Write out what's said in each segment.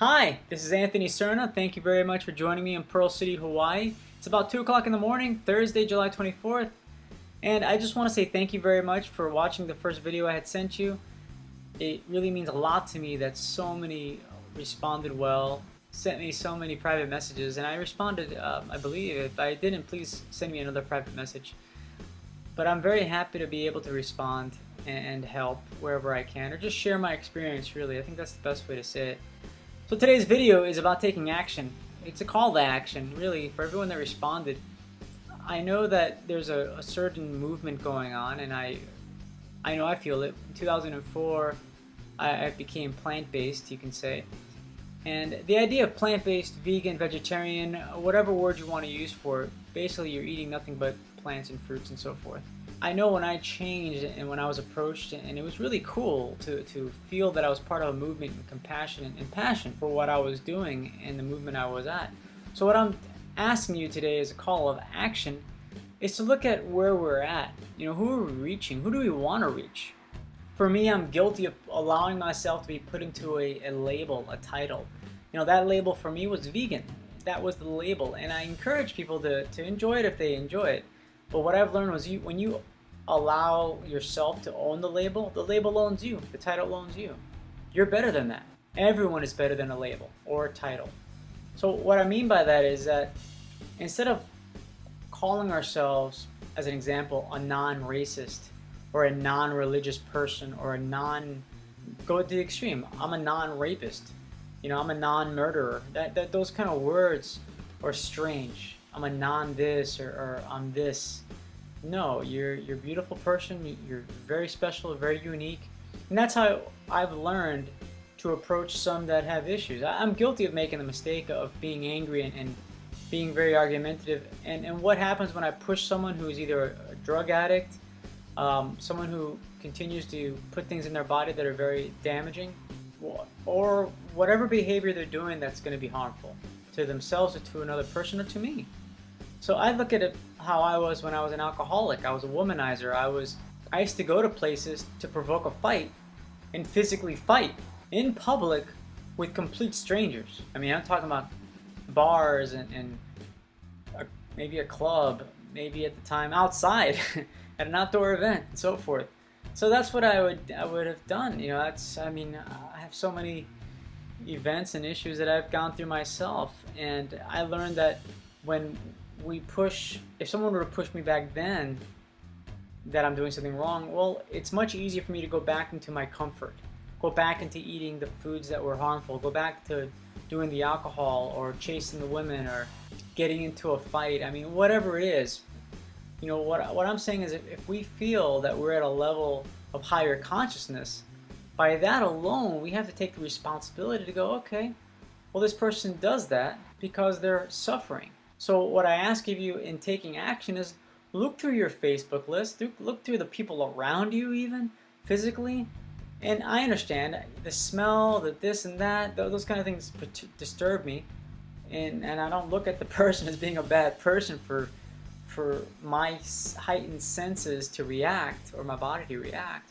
Hi, this is Anthony Cerna. Thank you very much for joining me in Pearl City, Hawaii. It's about 2 o'clock in the morning, Thursday, July 24th. And I just want to say thank you very much for watching the first video I had sent you. It really means a lot to me that so many responded well, sent me so many private messages, and I responded, I believe. If I didn't, please send me another private message. But I'm very happy to be able to respond and help wherever I can, or just share my experience, really. I think that's the best way to say it. So today's video is about taking action. It's a call to action, really, for everyone that responded. I know that there's a certain movement going on, and I know I feel it. In 2004, I became plant-based, you can say. And the idea of plant-based, vegan, vegetarian, whatever word you want to use for it, basically you're eating nothing but plants and fruits and so forth. I know when I changed and when I was approached, and it was really cool to feel that I was part of a movement and compassion and passion for what I was doing and the movement I was at. So what I'm asking you today as a call of action is to look at where we're at. You know, who are we reaching? Who do we want to reach? For me, I'm guilty of allowing myself to be put into a label, a title. You know, that label for me was vegan. That was the label, and I encourage people to enjoy it if they enjoy it. But what I've learned was when you allow yourself to own the label owns you, the title owns you. You're better than that. Everyone is better than a label or a title. So what I mean by that is that instead of calling ourselves, as an example, a non-racist or a non-religious person or go to the extreme, I'm a non-rapist, you know, I'm a non-murderer, those kind of words are strange. I'm a non-this or I'm this. No, you're a beautiful person, you're very special, very unique, and that's how I've learned to approach some that have issues. I'm guilty of making the mistake of being angry and being very argumentative, and what happens when I push someone who is either a drug addict, someone who continues to put things in their body that are very damaging, or whatever behavior they're doing that's going to be harmful to themselves or to another person or to me. So I look at it how I was when I was an alcoholic. I was a womanizer. I used to go to places to provoke a fight and physically fight in public with complete strangers. I mean, I'm talking about bars and maybe a club, maybe at the time outside at an outdoor event and so forth. So that's what I would have done. You know, I have so many events and issues that I've gone through myself, and I learned that when if someone were to push me back then that I'm doing something wrong, well, it's much easier for me to go back into my comfort, go back into eating the foods that were harmful, go back to doing the alcohol or chasing the women or getting into a fight. I mean, whatever it is, you know, what I'm saying is if we feel that we're at a level of higher consciousness, by that alone, we have to take the responsibility to go, okay, well, this person does that because they're suffering. So what I ask of you in taking action is look through your Facebook list, look through the people around you even, physically. And I understand the smell, the this and that, those kind of things disturb me. And I don't look at the person as being a bad person for my heightened senses to react or my body to react.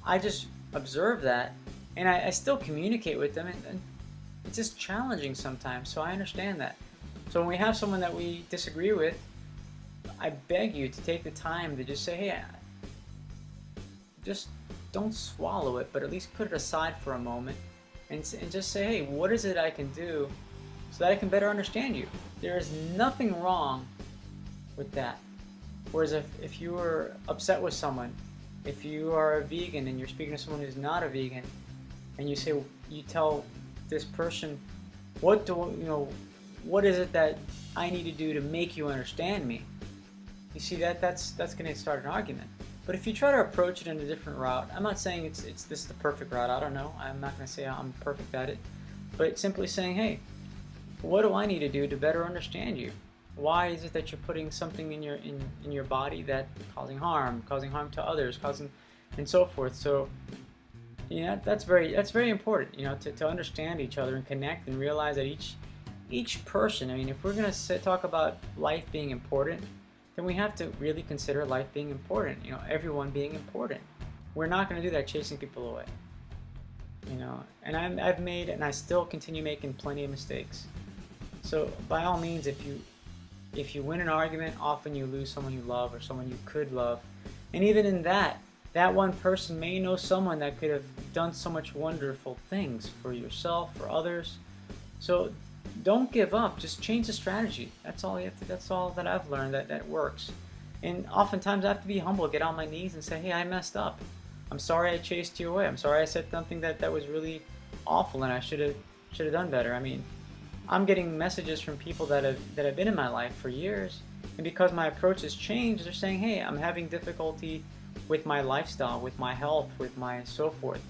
I just observe that, and I still communicate with them, and it's just challenging sometimes, so I understand that. So when we have someone that we disagree with, I beg you to take the time to just say, hey, just don't swallow it, but at least put it aside for a moment and just say, hey, what is it I can do so that I can better understand you? There is nothing wrong with that. Whereas if you were upset with someone, if you are a vegan and you're speaking to someone who's not a vegan, and you tell this person, what is it that I need to do to make you understand me? You see, that's going to start an argument. But if you try to approach it in a different route, I'm not saying this is the perfect route. I don't know. I'm not going to say I'm perfect at it. But simply saying, hey, what do I need to do to better understand you? Why is it that you're putting something in your body that causing harm to others, and so forth? So, yeah, that's very important. You know, to understand each other and connect and realize that each person. I mean, if we're going to talk about life being important, then we have to really consider life being important. You know, everyone being important. We're not going to do that chasing people away. you know, and I've made, and I still continue making plenty of mistakes. So by all means, if you win an argument, often you lose someone you love or someone you could love. And even in that one person may know someone that could have done so much wonderful things for yourself, for others. So don't give up, just change the strategy. That's all you have to, that's all that I've learned that works. And oftentimes I have to be humble, get on my knees and say, hey, I messed up. I'm sorry I chased you away. I'm sorry I said something that was really awful and I should have done better. I mean, I'm getting messages from people that have been in my life for years, and because my approach has changed, they're saying, hey, I'm having difficulty with my lifestyle, with my health, with my so forth.